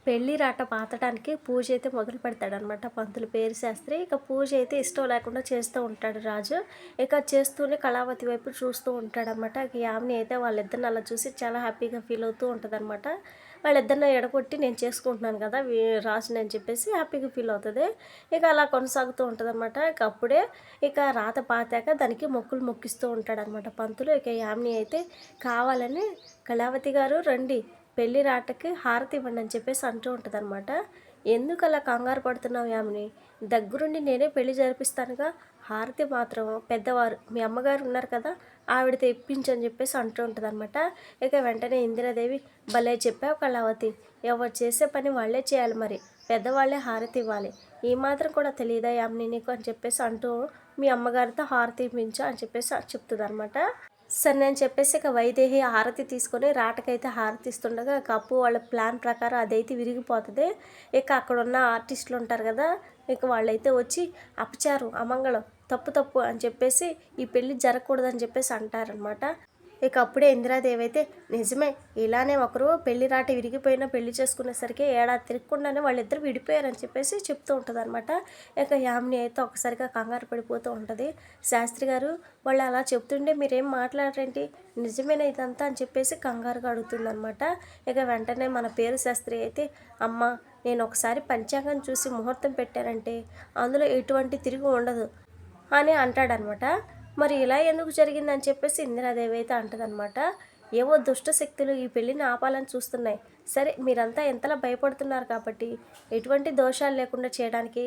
పెళ్లి రాట పాతడానికి పూజ అయితే మొదలు పెడతాడనమాట పంతులు పేరు శాస్త్రి. ఇక పూజ అయితే ఇష్టం లేకుండా చేస్తూ ఉంటాడు రాజు. ఇక చేస్తూనే కళావతి వైపు చూస్తూ ఉంటాడనమాట. ఇక యామిని అయితే వాళ్ళిద్దరిని అలా చూసి చాలా హ్యాపీగా ఫీల్ అవుతూ ఉంటుందన్నమాట. వాళ్ళిద్దరిని ఎడగొట్టి నేను చేసుకుంటున్నాను కదా రాజుని అని చెప్పేసి హ్యాపీగా ఫీల్ అవుతుంది. ఇక అలా కొనసాగుతూ ఉంటుందన్నమాట. ఇక అప్పుడే ఇక రాత పాతాక దానికి మొక్కులు మొక్కిస్తూ ఉంటాడనమాట పంతులు. ఇక యామిని అయితే కావాలని కళావతి గారు రండి పెళ్లి రాటకి హారతి ఇవ్వండి అని చెప్పేసి అంటూ ఉంటుందన్నమాట. ఎందుకు అలా కంగారు పడుతున్నావు యామిని, దగ్గరుండి నేనే పెళ్లి జరిపిస్తానుగా, హారతి మాత్రం పెద్దవారు మీ అమ్మగారు ఉన్నారు కదా ఆవిడతో ఇప్పించని చెప్పేసి అంటూ ఉంటుందన్నమాట. ఇక వెంటనే ఇందిరాదేవి భలే చెప్పావు కళావతి, ఎవరు చేసే పని వాళ్ళే చేయాలి, మరి పెద్దవాళ్ళే హారతి ఇవ్వాలి, ఈ మాత్రం కూడా తెలియదా యామిని నీకు అని చెప్పేసి అంటూ మీ అమ్మగారితో హారతి ఇప్పించు అని చెప్పేసి చెప్తుంది అనమాట. సరే నేను చెప్పేసి ఇక వైదేహి హారతి తీసుకొని రాటకైతే హారతి ఇస్తుండగా ఇక అప్పు వాళ్ళ ప్లాన్ ప్రకారం అదైతే విరిగిపోతుంది. ఇక అక్కడ ఉన్న ఆర్టిస్టులు ఉంటారు కదా, ఇక వాళ్ళైతే వచ్చి అపచారం అమంగళం తప్పు తప్పు అని చెప్పేసి ఈ పెళ్ళి జరగకూడదని చెప్పేసి అంటారనమాట. ఇక అప్పుడే ఇందిరాదేవి అయితే నిజమే, ఇలానే ఒకరు పెళ్లి రాట విరిగిపోయినా పెళ్లి చేసుకునేసరికి ఏడాది తిరగకుండానే వాళ్ళిద్దరు విడిపోయారని చెప్పేసి చెప్తూ ఉంటుంది అనమాట. ఇక యామిని అయితే ఒకసారిగా కంగారు పడిపోతూ ఉంటుంది. శాస్త్రి గారు వాళ్ళు అలా చెప్తుండే మీరేం మాట్లాడరేంటి, నిజమేనా ఇదంతా అని చెప్పేసి కంగారుగా అడుగుతుందనమాట. ఇక వెంటనే మన పేరు శాస్త్రి అయితే అమ్మ నేను ఒకసారి పంచాంగం చూసి ముహూర్తం పెట్టానంటే అందులో ఎటువంటి తిరిగి ఉండదు అని అంటాడనమాట. మరి ఇలా ఎందుకు జరిగిందని చెప్పేసి ఇందిరాదేవి అయితే అంటదనమాట. ఏవో దుష్ట శక్తులు ఈ పెళ్ళిని ఆపాలని చూస్తున్నాయి. సరే మీరంతా ఎంతలా భయపడుతున్నారు కాబట్టి ఎటువంటి దోషాలు లేకుండా చేయడానికి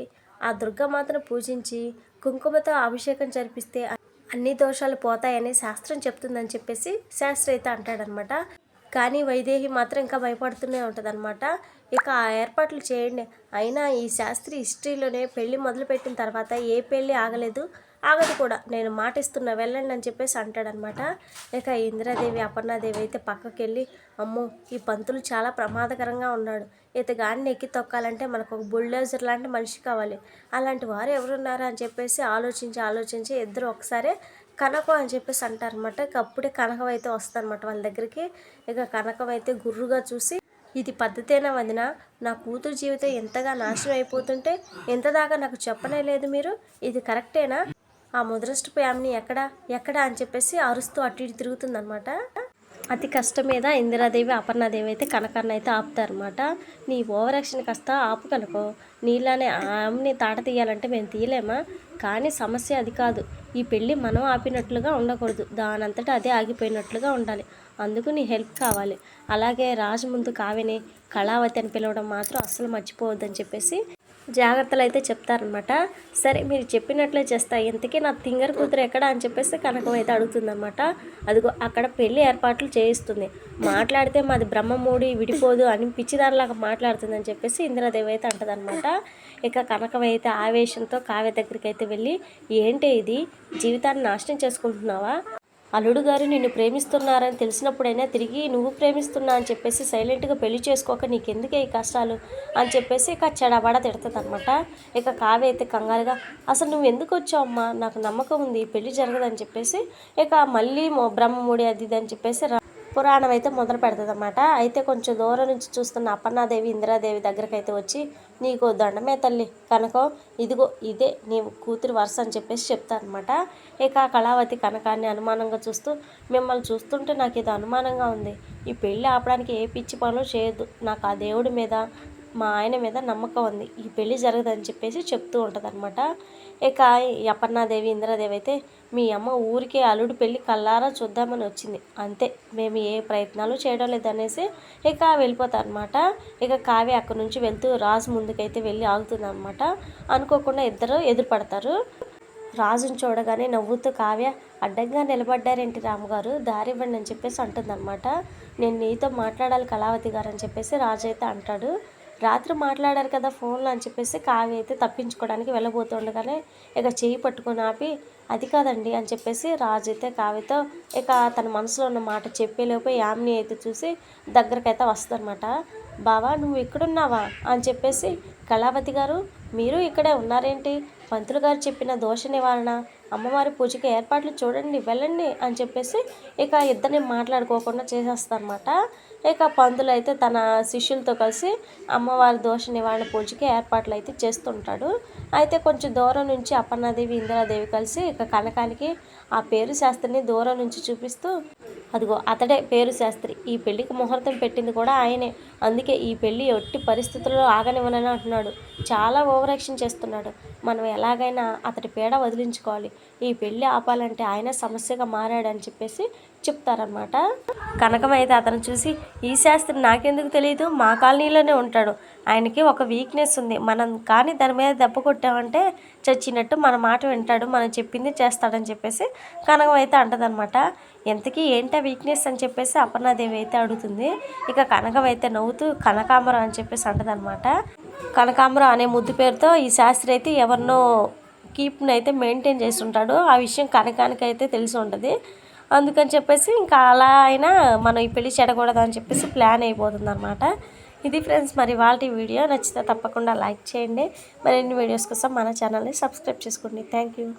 ఆ దుర్గామాతను పూజించి కుంకుమతో అభిషేకం జరిపిస్తే అన్ని దోషాలు పోతాయని శాస్త్రం చెప్తుందని చెప్పేసి శాస్త్రి అయితే అంటాడనమాట. కానీ వైదేహి మాత్రం ఇంకా భయపడుతూనే ఉంటుందన్నమాట. ఇక ఆ ఏర్పాట్లు చేయండి, అయినా ఈ శాస్త్రి హిస్టరీలోనే పెళ్ళి మొదలుపెట్టిన తర్వాత ఏ పెళ్ళి ఆగలేదు, ఆగదు కూడా, నేను మాట ఇస్తున్నా వెళ్ళండి అని చెప్పేసి అంటాడనమాట. ఇక ఇందిరాదేవి అపర్ణాదేవి అయితే పక్కకి వెళ్ళి అమ్మో ఈ పంతులు చాలా ప్రమాదకరంగా ఉన్నాడు, ఇతగాన్ని ఎక్కి తొక్కాలంటే మనకు ఒక బుల్డోజర్ లాంటి మనిషి కావాలి, అలాంటి వారు ఎవరున్నారా అని చెప్పేసి ఆలోచించి ఇద్దరు ఒకసారి కనకం అని చెప్పేసి అంటారనమాట. ఇక అప్పుడే కనకం అయితే వస్తుందన్నమాట వాళ్ళ దగ్గరికి. ఇక కనకం అయితే గుర్రుగా చూసి ఇది పద్ధతేనా వదిన, నా కూతురు జీవితం ఎంతగా నాశనం అయిపోతుంటే ఎంత దాకా నాకు చెప్పనే లేదు మీరు, ఇది కరెక్టేనా, ఆ ముదరస్టు యామిని ఎక్కడా అని చెప్పేసి అరుస్తూ అటు ఇటు తిరుగుతుందనమాట. అతి కష్టం మీద ఇందిరాదేవి అపర్ణాదేవి అయితే కనకాన్ని అయితే ఆపుతారనమాట. నీ ఓవర్ యాక్షన్ కాస్త ఆపు కనుకో, నీలానే ఆమెని తాట తీయాలంటే మేము తీయలేమా, కానీ సమస్య అది కాదు, ఈ పెళ్ళి మనం ఆపినట్లుగా ఉండకూడదు, దానంతటా అదే ఆగిపోయినట్లుగా ఉండాలి, అందుకు నీ హెల్ప్ కావాలి, అలాగే రాజు ముందు కావ్యని కళావతి అని పిలవడం మాత్రం అస్సలు మర్చిపోవద్దని చెప్పేసి జాగ్రత్తలు అయితే చెప్తారనమాట. సరే మీరు చెప్పినట్లే చేస్తా, ఇంతకీ నా తింగర్ కూతురు ఎక్కడ అని చెప్పేసి కనకం అయితే అడుగుతుందన్నమాట. అదిగో అక్కడ పెళ్లి ఏర్పాట్లు చేయిస్తుంది, మాట్లాడితే మాది బ్రహ్మమూడి విడిపోదు అని పిచ్చిదానిలాగా మాట్లాడుతుందని చెప్పేసి ఇందిరాదేవి అయితే అంటదనమాట. ఇక కనకం అయితే ఆవేశంతో కావ్య దగ్గరికి అయితే వెళ్ళి ఏంటి ఇది, జీవితాన్ని నాశనం చేసుకుంటున్నావా, అల్లుడు గారు నిన్ను ప్రేమిస్తున్నారని తెలిసినప్పుడైనా తిరిగి నువ్వు ప్రేమిస్తున్నా అని చెప్పేసి సైలెంట్గా పెళ్లి చేసుకోక నీకెందుకే ఈ కష్టాలు అని చెప్పేసి ఇక చెడబడ తిడుతుంది అనమాట. ఇక కావ్య అయితే కంగారుగా అసలు నువ్వు ఎందుకు వచ్చావు అమ్మా, నాకు నమ్మకం ఉంది పెళ్లి జరగదని చెప్పేసి ఇక మళ్ళీ బ్రహ్మముడి అది ఇది అని చెప్పేసి పురాణం అయితే మొదలు పెడుతుంది అన్నమాట. అయితే కొంచెం దూరం నుంచి చూస్తున్న అపర్ణాదేవి ఇందిరాదేవి దగ్గరికి అయితే వచ్చి నీకు దండమే తల్లి కనకం, ఇదిగో ఇదే నీ కూతురు వరుస అని చెప్పేసి చెప్తారనమాట. ఇక కళావతి కనకాన్ని అనుమానంగా చూస్తూ మిమ్మల్ని చూస్తుంటే నాకు ఇది అనుమానంగా ఉంది, ఈ పెళ్ళి ఆపడానికి ఏ పిచ్చి పనులు చేయొద్దు, నాకు ఆ దేవుడి మీద మా ఆయన మీద నమ్మకం ఉంది, ఈ పెళ్ళి జరగదని చెప్పేసి చెప్తూ ఉంటుంది అనమాట. ఇక అపర్ణాదేవి ఇందిరాదేవి అయితే మీ అమ్మ ఊరికే అల్లుడు పెళ్ళి కల్లారా చూద్దామని వచ్చింది అంతే, మేము ఏ ప్రయత్నాలు చేయడం లేదనేసి ఇక వెళ్ళిపోతారనమాట. ఇక కావ్య అక్కడి నుంచి వెళ్తూ రాజు ముందుకైతే వెళ్ళి ఆగుతుంది అనమాట. అనుకోకుండా ఇద్దరు ఎదురుపడతారు. రాజుని చూడగానే నవ్వుతూ కావ్య అడ్డంగా నిలబడ్డారేంటి రాముగారు, దారి ఇవ్వండి అని చెప్పేసి అంటుందన్నమాట. నేను నీతో మాట్లాడాలి కళావతి గారు అని చెప్పేసి రాజు అయితే అంటాడు. రాత్రి మాట్లాడారు కదా ఫోన్లో అని చెప్పేసి కావ్య అయితే తప్పించుకోవడానికి వెళ్ళబోతుండగానే ఇక చేయి పట్టుకొని ఆపి అది కాదండి అని చెప్పేసి రాజు అయితే కావ్యతో ఇక తన మనసులో ఉన్న మాట చెప్పేలోపు యామిని అయితే చూసి దగ్గరకైతే వస్తుందన్నమాట. బావా నువ్వు ఇక్కడున్నావా అని చెప్పేసి కళావతి గారు మీరు ఇక్కడే ఉన్నారేంటి, పంతులు గారు చెప్పిన దోష నివారణ అమ్మవారి పూజకి ఏర్పాట్లు చూడండి వెళ్ళండి అని చెప్పేసి ఇక ఇద్దరిని మాట్లాడుకోకుండా చేసేస్తారన్నమాట. ఇక పంతులు అయితే తన శిష్యులతో కలిసి అమ్మవారి దోష నివారణ పూజకి ఏర్పాట్లు అయితే చేస్తుంటాడు. అయితే కొంచెం దూరం నుంచి అపర్ణాదేవి ఇందిరాదేవి కలిసి ఇక కనకానికి ఆ పేరు శాస్త్రిని దూరం నుంచి చూపిస్తూ, అదిగో అతడే పేరు శాస్త్రి, ఈ పెళ్ళికి ముహూర్తం పెట్టింది కూడా ఆయనే, అందుకే ఈ పెళ్ళి ఎట్టి పరిస్థితుల్లో ఆగనివ్వనని అంటున్నాడు, చాలా ఓవర్ యాక్షన్ చేస్తున్నాడు, మనం ఎలాగైనా అతడి పీడ వదిలించుకోవాలి, ఈ పెళ్ళి ఆపాలంటే ఆయన సమస్యగా మారాడని చెప్పేసి చెప్తారనమాట. కనకం అయితే అతను చూసి, ఈ శాస్త్రి నాకెందుకు తెలియదు, మా కాలనీలోనే ఉంటాడు, ఆయనకి ఒక వీక్నెస్ ఉంది, మనం కానీ దాని మీద దెబ్బ కొట్టామంటే చచ్చినట్టు మన మాట వింటాడు, మనం చెప్పింది చేస్తాడని చెప్పేసి కనకం అయితే అంటదనమాట. ఎంతకీ ఏంటా వీక్నెస్ అని చెప్పేసి అపర్ణాదేవి అయితే అడుగుతుంది. ఇక కనకం అయితే నవ్వుతూ కనకాంబరం అని చెప్పేసి అంటదనమాట. కనకాంబరం అనే ముద్దు పేరుతో ఈ శాస్త్రి అయితే ఎవరినో కీప్ని అయితే మెయింటైన్ చేసి ఉంటాడు, ఆ విషయం కనకానికి అయితే తెలిసి ఉంటుంది. అందుకని చెప్పేసి ఇంకా అలా అయినా మనం ఈ పెళ్ళి చెడకూడదు అని చెప్పేసి ప్లాన్ అయిపోతుంది అనమాట. ఇది ఫ్రెండ్స్ మరి వాళ్ళ వీడియో నచ్చితే తప్పకుండా లైక్ చేయండి. మరిన్ని వీడియోస్ కోసం మన ఛానల్ని సబ్స్క్రైబ్ చేసుకోండి. Thank you.